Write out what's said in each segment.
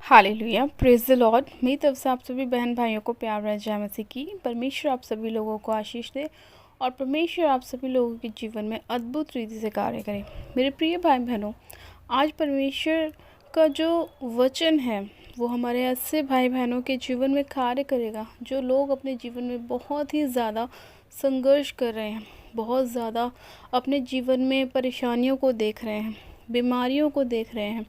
Hallelujah, praise the Lord. मेरी तरफ से आप सभी बहन भाइयों को प्यार भरी जय मसीह की। परमेश्वर आप सभी लोगों को आशीष दे और परमेश्वर आप सभी लोगों के जीवन में अद्भुत रीति से कार्य करे। मेरे प्रिय भाई बहनों, आज परमेश्वर का जो वचन है वो हमारे ऐसे भाई बहनों के जीवन में कार्य करेगा जो लोग अपने जीवन में बहुत ही ज़्यादा संघर्ष कर रहे हैं, बहुत ज़्यादा अपने जीवन में परेशानियों को देख रहे हैं, बीमारियों को देख रहे हैं।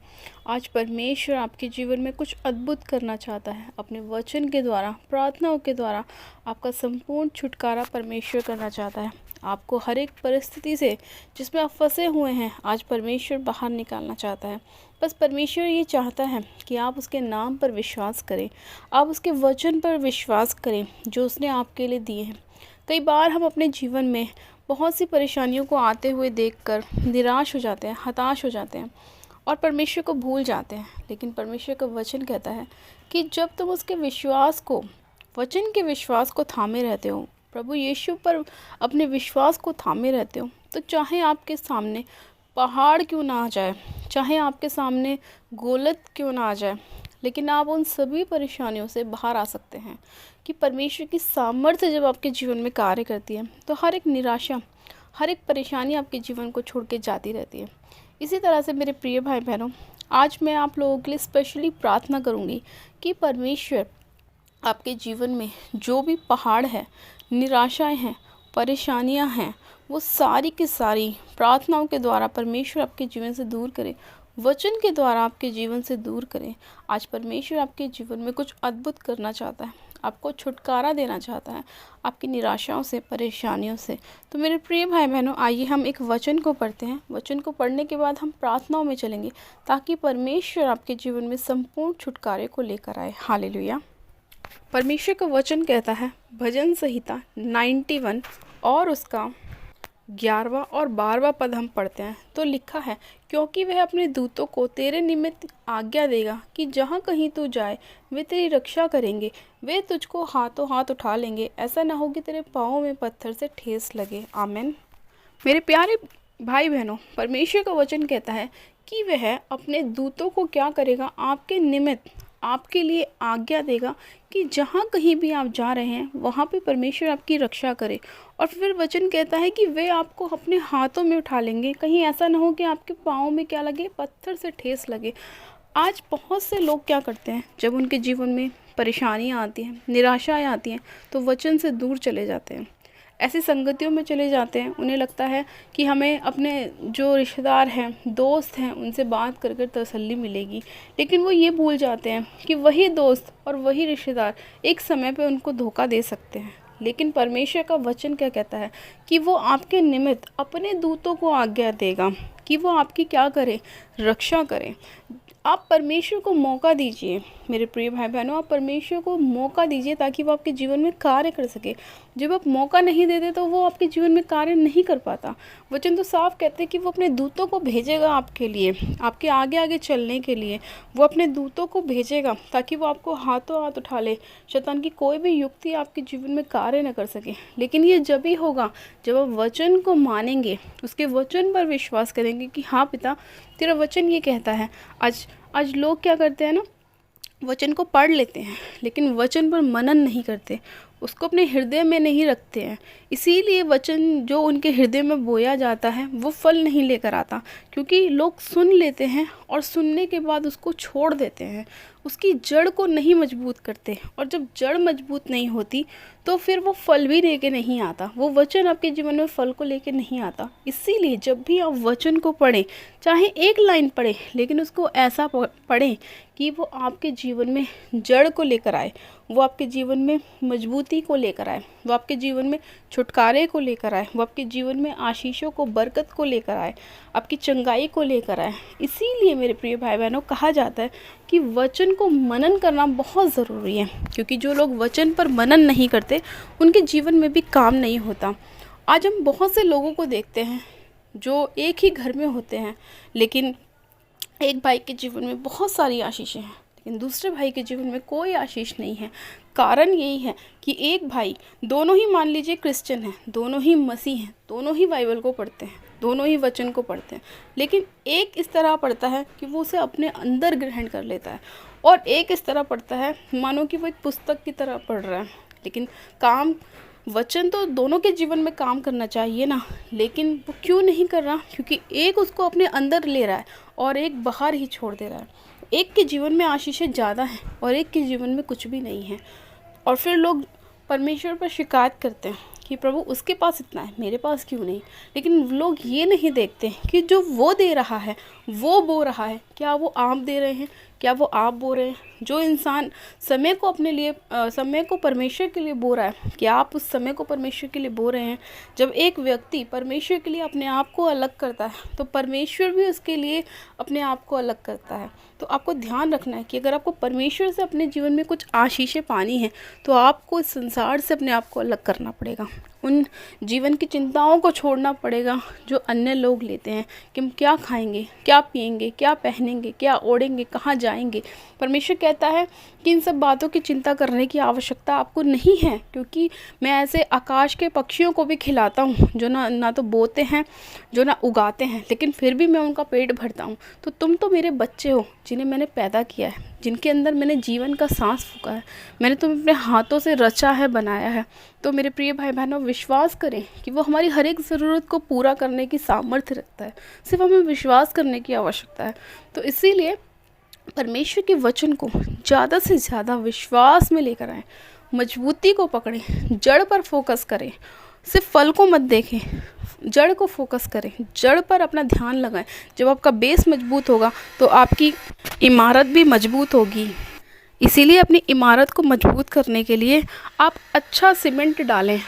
आज परमेश्वर आपके जीवन में कुछ अद्भुत करना चाहता है। अपने वचन के द्वारा, प्रार्थनाओं के द्वारा आपका संपूर्ण छुटकारा परमेश्वर करना चाहता है। आपको हर एक परिस्थिति से जिसमें आप फंसे हुए हैं, आज परमेश्वर बाहर निकालना चाहता है। बस परमेश्वर ये चाहता है कि आप उसके नाम पर विश्वास करें, आप उसके वचन पर विश्वास करें जो उसने आपके लिए दिए हैं। कई बार हम अपने जीवन में बहुत सी परेशानियों को आते हुए देखकर निराश हो जाते हैं, हताश हो जाते हैं और परमेश्वर को भूल जाते हैं। लेकिन परमेश्वर का वचन कहता है कि जब तुम उसके विश्वास को, वचन के विश्वास को थामे रहते हो, प्रभु यीशु पर अपने विश्वास को थामे रहते हो, तो चाहे आपके सामने पहाड़ क्यों ना आ जाए, चाहे आपके सामने गोलत क्यों ना आ जाए, लेकिन आप उन सभी परेशानियों से बाहर आ सकते हैं। कि परमेश्वर की सामर्थ्य जब आपके जीवन में कार्य करती है तो हर एक निराशा, हर एक परेशानी आपके जीवन को छोड़ के जाती रहती है। इसी तरह से मेरे प्रिय भाई बहनों, आज मैं आप लोगों के लिए स्पेशली प्रार्थना करूंगी कि परमेश्वर आपके जीवन में जो भी पहाड़ है, निराशाएं हैं, परेशानियां हैं, वो सारी की सारी प्रार्थनाओं के द्वारा परमेश्वर आपके जीवन से दूर करे, वचन के द्वारा आपके जीवन से दूर करें। आज परमेश्वर आपके जीवन में कुछ अद्भुत करना चाहता है, आपको छुटकारा देना चाहता है आपकी निराशाओं से, परेशानियों से। तो मेरे प्रिय भाई बहनों, आइए हम एक वचन को पढ़ते हैं। वचन को पढ़ने के बाद हम प्रार्थनाओं में चलेंगे ताकि परमेश्वर आपके जीवन में संपूर्ण छुटकारे को लेकर आए। हालेलुया। परमेश्वर का वचन कहता है, भजन संहिता 91 और उसका 11वां और 12वां पद हम पढ़ते हैं। तो लिखा है, क्योंकि वह अपने दूतों को तेरे निमित्त आज्ञा देगा कि जहाँ कहीं तू जाए वे तेरी रक्षा करेंगे, वे तुझको हाथों हाथ उठा लेंगे, ऐसा ना हो कि तेरे पाँव में पत्थर से ठेस लगे। आमीन। मेरे प्यारे भाई बहनों, परमेश्वर का वचन कहता है कि वह अपने दूतों को क्या करेगा, आपके निमित्त, आपके लिए आज्ञा देगा कि जहाँ कहीं भी आप जा रहे हैं वहाँ पे परमेश्वर आपकी रक्षा करे। और फिर वचन कहता है कि वे आपको अपने हाथों में उठा लेंगे, कहीं ऐसा ना हो कि आपके पाँव में क्या लगे, पत्थर से ठेस लगे। आज बहुत से लोग क्या करते हैं, जब उनके जीवन में परेशानियाँ आती हैं, निराशाएँ आती हैं, तो वचन से दूर चले जाते हैं, ऐसी संगतियों में चले जाते हैं। उन्हें लगता है कि हमें अपने जो रिश्तेदार हैं, दोस्त हैं, उनसे बात कर कर तसल्ली मिलेगी, लेकिन वो ये भूल जाते हैं कि वही दोस्त और वही रिश्तेदार एक समय पे उनको धोखा दे सकते हैं। लेकिन परमेश्वर का वचन क्या कहता है कि वो आपके निमित्त अपने दूतों को आज्ञा देगा कि वो आपकी क्या करे, रक्षा करें। आप परमेश्वर को मौका दीजिए मेरे प्रिय भाई बहनों, आप परमेश्वर को मौका दीजिए ताकि वो आपके जीवन में कार्य कर सके। जब आप मौका नहीं देते तो वो आपके जीवन में कार्य नहीं कर पाता। वचन तो साफ कहते हैं कि वो अपने दूतों को भेजेगा आपके लिए, आपके आगे आगे चलने के लिए वो अपने दूतों को भेजेगा ताकि वो आपको हाथों हाथ उठा ले, शैतान की कोई भी युक्ति आपके जीवन में कार्य न कर सके। लेकिन ये जब ही होगा जब आप वचन को मानेंगे, उसके वचन पर विश्वास करेंगे कि हाँ पिता, तेरा वचन ये कहता है। आज लोग क्या करते हैं ना, वचन को पढ़ लेते हैं लेकिन वचन पर मनन नहीं करते, उसको अपने हृदय में नहीं रखते हैं। इसीलिए वचन जो उनके हृदय में बोया जाता है वो फल नहीं लेकर आता, क्योंकि लोग सुन लेते हैं और सुनने के बाद उसको छोड़ देते हैं, उसकी जड़ को नहीं मजबूत करते। और जब जड़ मजबूत नहीं होती तो फिर वो फल भी लेके नहीं आता, वो वचन आपके जीवन में फल को लेके नहीं आता। इसीलिए जब भी आप वचन को पढ़ें, चाहे एक लाइन पढ़ें, लेकिन उसको ऐसा पढ़ें कि वो आपके जीवन में जड़ को लेकर आए, वो आपके जीवन में मजबूती को लेकर आए, वो आपके जीवन में छुटकारे को लेकर आए, वो आपके जीवन में आशीषों को, बरकत को लेकर आए, आपकी चंगाई को लेकर आए। इसीलिए मेरे प्रिय भाई बहनों, कहा जाता है कि वचन को मनन करना बहुत ज़रूरी है, क्योंकि जो लोग वचन पर मनन नहीं करते उनके जीवन में भी काम नहीं होता। आज हम बहुत से लोगों को देखते हैं जो एक ही घर में होते हैं, लेकिन एक भाई के जीवन में बहुत सारी आशीषें हैं लेकिन दूसरे भाई के जीवन में कोई आशीष नहीं है। कारण यही है कि एक भाई, दोनों ही मान लीजिए क्रिश्चियन हैं, दोनों ही मसीह हैं, दोनों ही बाइबल को पढ़ते हैं, दोनों ही वचन को पढ़ते हैं, लेकिन एक इस तरह पढ़ता है कि वो उसे अपने अंदर ग्रहण कर लेता है, और एक इस तरह पढ़ता है मानो कि वो एक पुस्तक की तरह पढ़ रहा है। लेकिन काम वचन तो दोनों के जीवन में काम करना चाहिए ना, लेकिन वो क्यों नहीं कर रहा? क्योंकि एक उसको अपने अंदर ले रहा है और एक बाहर ही छोड़ दे रहा है। एक के जीवन में आशीषें ज़्यादा हैं और एक के जीवन में कुछ भी नहीं है, और फिर लोग परमेश्वर पर शिकायत करते हैं कि प्रभु उसके पास इतना है, मेरे पास क्यों नहीं। लेकिन लोग ये नहीं देखते कि जो वो दे रहा है, वो बो रहा है, क्या वो आप दे रहे हैं, क्या वो आप बो रहे हैं? जो इंसान समय को अपने लिए समय को परमेश्वर के लिए बो रहा है, क्या आप उस समय को परमेश्वर के लिए बो रहे हैं? जब एक व्यक्ति परमेश्वर के लिए अपने आप को अलग करता है, तो परमेश्वर भी उसके लिए अपने आप को अलग करता है। तो आपको ध्यान रखना है कि अगर आपको परमेश्वर से अपने जीवन में कुछ आशीषें पानी है, तो आपको इस संसार से अपने आप को अलग करना पड़ेगा। उन जीवन की चिंताओं को छोड़ना पड़ेगा जो अन्य लोग लेते हैं, कि हम क्या खाएंगे, क्या पिएंगे, क्या पहनेंगे, क्या ओढ़ेंगे, कहाँ जाएंगे। परमेश्वर कहता है कि इन सब बातों की चिंता करने की आवश्यकता आपको नहीं है, क्योंकि मैं ऐसे आकाश के पक्षियों को भी खिलाता हूँ जो ना तो बोते हैं, जो ना उगाते हैं, लेकिन फिर भी मैं उनका पेट भरता हूँ। तो तुम तो मेरे बच्चे हो, जिन्हें मैंने पैदा किया है, जिनके अंदर मैंने जीवन का सांस फूंका है, मैंने तुम्हें अपने हाथों से रचा है, बनाया है। तो मेरे प्रिय भाई बहनों, विश्वास करें कि वो हमारी हर एक ज़रूरत को पूरा करने की सामर्थ्य रखता है। सिर्फ हमें विश्वास करने की आवश्यकता है। तो इसीलिए परमेश्वर के वचन को ज़्यादा से ज़्यादा विश्वास में लेकर आएँ, मजबूती को पकड़ें, जड़ पर फोकस करें, सिर्फ फल को मत देखें, जड़ को फोकस करें, जड़ पर अपना ध्यान लगाएं। जब आपका बेस मजबूत होगा तो आपकी इमारत भी मजबूत होगी। इसीलिए अपनी इमारत को मजबूत करने के लिए आप अच्छा सीमेंट डालें,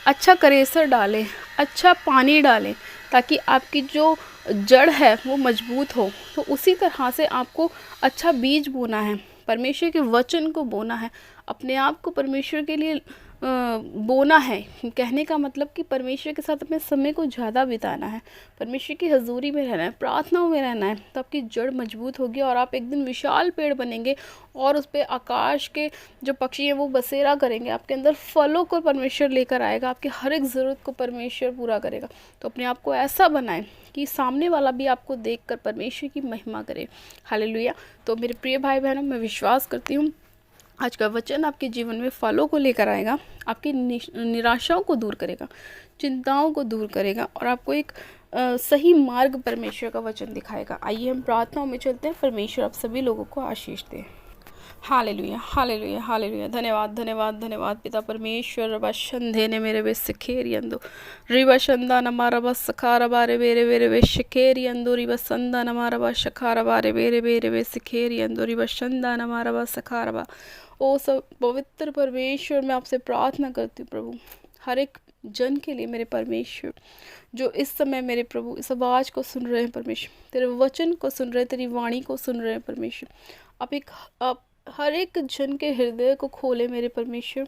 अच्छा करेसर डालें, अच्छा पानी डालें, ताकि आपकी जो जड़ है वो मजबूत हो। तो उसी तरह से आपको अच्छा बीज बोना है, परमेश्वर के वचन को बोना है, अपने आप को परमेश्वर के लिए बोना है। कहने का मतलब कि परमेश्वर के साथ अपने समय को ज़्यादा बिताना है, परमेश्वर की हजूरी में रहना है, प्रार्थनाओं में रहना है। तो आपकी जड़ मजबूत होगी और आप एक दिन विशाल पेड़ बनेंगे, और उस पर आकाश के जो पक्षी हैं वो बसेरा करेंगे। आपके अंदर फलों को परमेश्वर लेकर आएगा, आपकी हर एक ज़रूरत को परमेश्वर पूरा करेगा। तो अपने आप को ऐसा बनाएं कि सामने वाला भी आपको देखकर परमेश्वर की महिमा करे। हालेलुया। तो मेरे प्रिय भाई बहनों, मैं विश्वास करती हूँ आज का वचन आपके जीवन में फलों को लेकर आएगा, आपकी निराशाओं को दूर करेगा, चिंताओं को दूर करेगा, और आपको एक सही मार्ग परमेश्वर का वचन दिखाएगा। आइए हम प्रार्थनाओं में चलते हैं। परमेश्वर आप सभी लोगों को आशीष दे। Hallelujah, hallelujah, hallelujah. धन्यवाद, धन्यवाद, धन्यवाद पिता परमेश्वर। रबा शंधे ने मेरे वे सिखेरी अंदो रिबा शंदा नमा रबा सखारा बारे बेरे बेरे वे शिखेरी अंदो रिबा संदा नमा रबा शखारा बारे बेरे बेरे वे सिखेरी अंदो रिबा शंदा नमा रबा सखारा बा। ओ सब पवित्र परमेश्वर, मैं आपसे प्रार्थना करती हूँ प्रभु, हर एक जन के लिए मेरे परमेश्वर, जो इस समय मेरे प्रभु इस आवाज़ को सुन रहे हैं परमेश्वर, तेरे वचन को सुन रहे हैं, तेरी वाणी को सुन रहे हैं परमेश्वर। आप हर एक जन के हृदय को खोले मेरे परमेश्वर,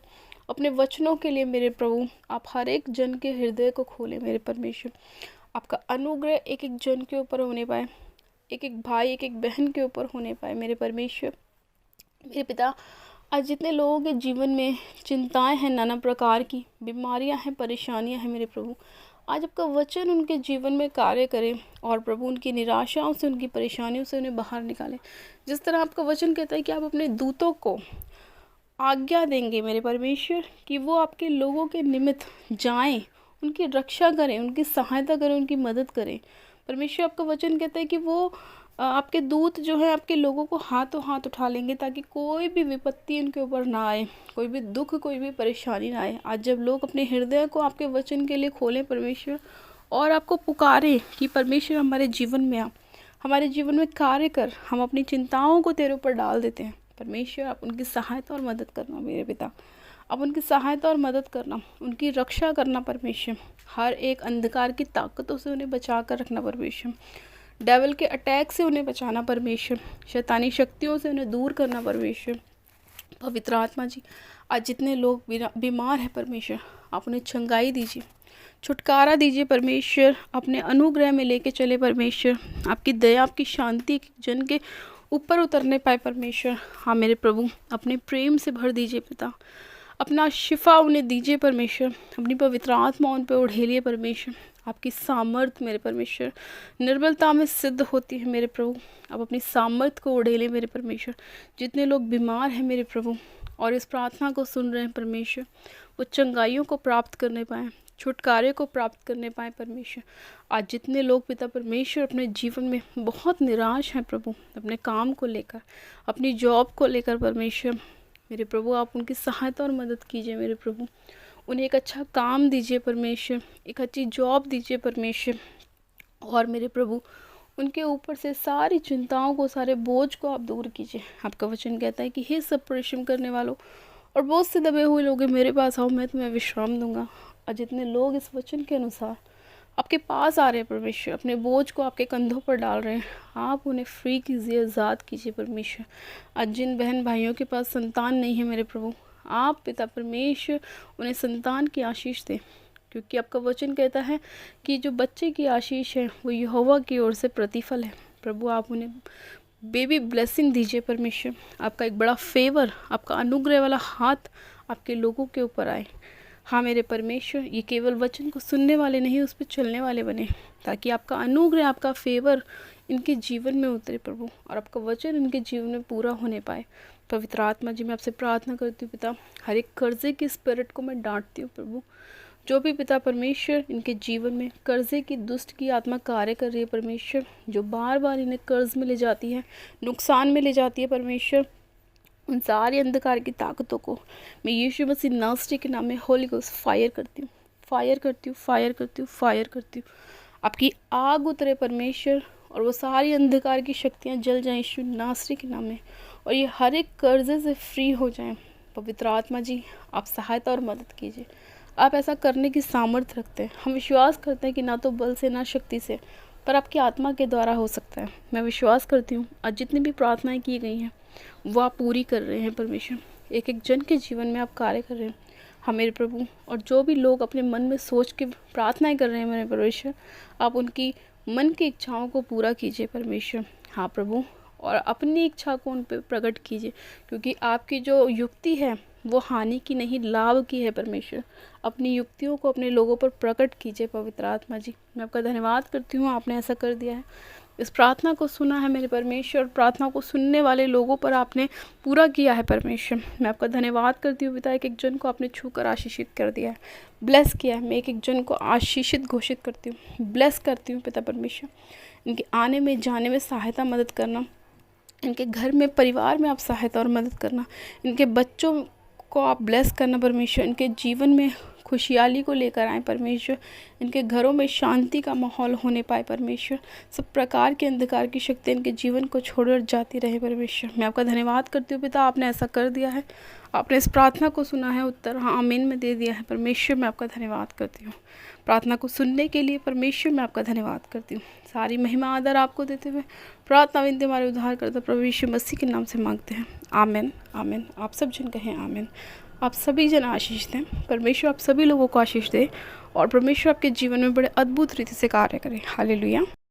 अपने वचनों के लिए मेरे प्रभु। आप हर एक जन के हृदय को खोले मेरे परमेश्वर। आपका अनुग्रह एक एक जन के ऊपर होने पाए, एक एक भाई, एक एक बहन के ऊपर होने पाए मेरे परमेश्वर। मेरे पिता, आज जितने लोगों के जीवन में चिंताएं हैं, नाना प्रकार की बीमारियां हैं, परेशानियां हैं मेरे प्रभु, आज आपका वचन उनके जीवन में कार्य करे, और प्रभु उनकी निराशाओं से, उनकी परेशानियों से उन्हें बाहर निकाले। जिस तरह आपका वचन कहता है कि आप अपने दूतों को आज्ञा देंगे मेरे परमेश्वर कि वो आपके लोगों के निमित्त जाएं, उनकी रक्षा करें, उनकी सहायता करें, उनकी मदद करें। परमेश्वर, आपका वचन कहता है कि वो आपके दूत जो है आपके लोगों को हाथों हाथ उठा लेंगे, ताकि कोई भी विपत्ति उनके ऊपर ना आए, कोई भी दुख, कोई भी परेशानी ना आए। आज जब लोग अपने हृदय को आपके वचन के लिए खोलें परमेश्वर, और आपको पुकारें कि परमेश्वर हमारे जीवन में आ, हमारे जीवन में कार्य कर, हम अपनी चिंताओं को तेरे ऊपर डाल देते हैं परमेश्वर। आप उनकी सहायता और मदद करना मेरे पिता, आप उनकी सहायता और मदद करना, उनकी रक्षा करना परमेश्वर। हर एक अंधकार की ताकतों से उन्हें बचा कर रखना परमेश्वर, डेविल के अटैक से उन्हें बचाना परमेश्वर, शैतानी शक्तियों से उन्हें दूर करना परमेश्वर। पवित्र आत्मा जी, आज जितने लोग बीमार हैं परमेश्वर, आप उन्हें चंगाई दीजिए, छुटकारा दीजिए परमेश्वर, अपने अनुग्रह में लेके चले परमेश्वर। आपकी दया, आपकी शांति जन के ऊपर उतरने पाए परमेश्वर। हाँ मेरे प्रभु, अपने प्रेम से भर दीजिए पिता, अपना शिफा उन्हें दीजिए परमेश्वर, अपनी पवित्र आत्मा उन पर उड़ेलिए परमेश्वर। आपकी सामर्थ्य मेरे परमेश्वर निर्बलता में सिद्ध होती है मेरे प्रभु। आप अपनी सामर्थ्य को उड़ेले मेरे परमेश्वर। जितने लोग बीमार हैं मेरे प्रभु और इस प्रार्थना को सुन रहे हैं परमेश्वर, वो चंगाइयों को प्राप्त करने पाएँ, छुटकारे को प्राप्त करने पाए परमेश्वर। आज जितने लोग पिता परमेश्वर अपने जीवन में बहुत निराश हैं प्रभु, अपने काम को लेकर, अपनी जॉब को लेकर परमेश्वर, मेरे प्रभु आप उनकी सहायता और मदद कीजिए मेरे प्रभु। उन्हें एक अच्छा काम दीजिए परमेश्वर, एक अच्छी जॉब दीजिए परमेश्वर। और मेरे प्रभु उनके ऊपर से सारी चिंताओं को, सारे बोझ को आप दूर कीजिए। आपका वचन कहता है कि हे सब परिश्रम करने वालों और बोझ से दबे हुए लोग मेरे पास आओ, मैं तुम्हें विश्राम दूंगा। और जितने लोग इस वचन के अनुसार आपके पास आ रहे हैं परमेश्वर, अपने बोझ को आपके कंधों पर डाल रहे हैं, आप उन्हें फ्री कीजिए, आज़ाद कीजिए परमेश्वर। आज जिन बहन भाइयों के पास संतान नहीं है मेरे प्रभु, आप पिता परमेश्वर उन्हें संतान की आशीष दें, क्योंकि आपका वचन कहता है कि जो बच्चे की आशीष है वो यहोवा की ओर से प्रतिफल है। प्रभु आप उन्हें बेबी ब्लेसिंग दीजिए परमेश्वर। आपका एक बड़ा फेवर, आपका अनुग्रह वाला हाथ आपके लोगों के ऊपर आए। हाँ मेरे परमेश्वर, ये केवल वचन को सुनने वाले नहीं, उस पर चलने वाले बने, ताकि आपका अनुग्रह, आपका फेवर इनके जीवन में उतरे प्रभु, और आपका वचन इनके जीवन में पूरा होने पाए। पवित्र आत्मा जी, मैं आपसे प्रार्थना करती हूँ पिता, हर एक कर्जे की स्पिरिट को मैं डांटती हूँ प्रभु। जो भी पिता परमेश्वर इनके जीवन में कर्जे की दुष्ट की आत्मा कार्य कर रही है परमेश्वर, जो बार बार इन्हें कर्ज में ले जाती है, नुकसान में ले जाती है परमेश्वर, उन सारी अंधकार की ताकतों को मैं यीशु मसीह नासरी के नाम में होली गोस्ट फायर करती हूँ, फायर करती हूँ, फायर करती हूँ, फायर करती हूँ। आपकी आग उतरे परमेश्वर, और वो सारी अंधकार की शक्तियाँ जल जाएं यीशु नासरी के नाम में, और ये हर एक कर्जे से फ्री हो जाएं। पवित्र आत्मा जी आप सहायता और मदद कीजिए। आप ऐसा करने की सामर्थ्य रखते हैं। हम विश्वास करते हैं कि ना तो बल से ना शक्ति से, पर आपकी आत्मा के द्वारा हो सकता है। मैं विश्वास करती हूँ आज जितनी भी प्रार्थनाएं की गई हैं वो आप पूरी कर रहे हैं परमेश्वर। एक एक जन के जीवन में आप कार्य कर रहे हैं हाँ मेरे प्रभु। और जो भी लोग अपने मन में सोच के प्रार्थनाएं कर रहे हैं मेरे परमेश्वर, आप उनकी मन की इच्छाओं को पूरा कीजिए परमेश्वर। हाँ प्रभु, और अपनी इच्छा को उन पर प्रकट कीजिए, क्योंकि आपकी जो युक्ति है वो हानि की नहीं, लाभ की है परमेश्वर। अपनी युक्तियों को अपने लोगों पर प्रकट कीजिए पवित्र आत्मा जी। मैं आपका धन्यवाद करती हूँ, आपने ऐसा कर दिया है। इस प्रार्थना को सुना है मेरे परमेश्वर, प्रार्थना को सुनने वाले लोगों पर आपने पूरा किया है परमेश्वर। मैं आपका धन्यवाद करती हूँ पिता, एक एक जन को आपने छूकर आशीषित कर दिया है, ब्लेस किया है। मैं एक एक जन को आशीषित घोषित करती हूँ, ब्लेस करती हूँ पिता परमेश्वर। इनके आने में जाने में सहायता मदद करना, इनके घर में परिवार में आप सहायता और मदद करना, इनके बच्चों को आप ब्लेस करना परमेश्वर। इनके जीवन में खुशहाली को लेकर आए परमेश्वर। इनके घरों में शांति का माहौल होने पाए परमेश्वर। सब प्रकार के अंधकार की शक्ति इनके जीवन को छोड़कर जाती रहे परमेश्वर। मैं आपका धन्यवाद करती हूँ पिता, आपने ऐसा कर दिया है। आपने इस प्रार्थना को सुना है, उत्तर हाँ आमीन में दे दिया है परमेश्वर। मैं आपका धन्यवाद करती हूँ प्रार्थना को सुनने के लिए परमेश्वर। मैं आपका धन्यवाद करती हूँ। सारी महिमा आदर आपको देते हुए प्रार्थना विनती हमारे उद्धार करता प्रभु यीशु मसीह के नाम से मांगते हैं, आमीन आमीन। आप सब जन कहें आमीन। आप सभी जन आशीष दें परमेश्वर, आप सभी लोगों को आशीष दे, और परमेश्वर आपके जीवन में बड़े अद्भुत रीति से कार्य करें। हालेलुया।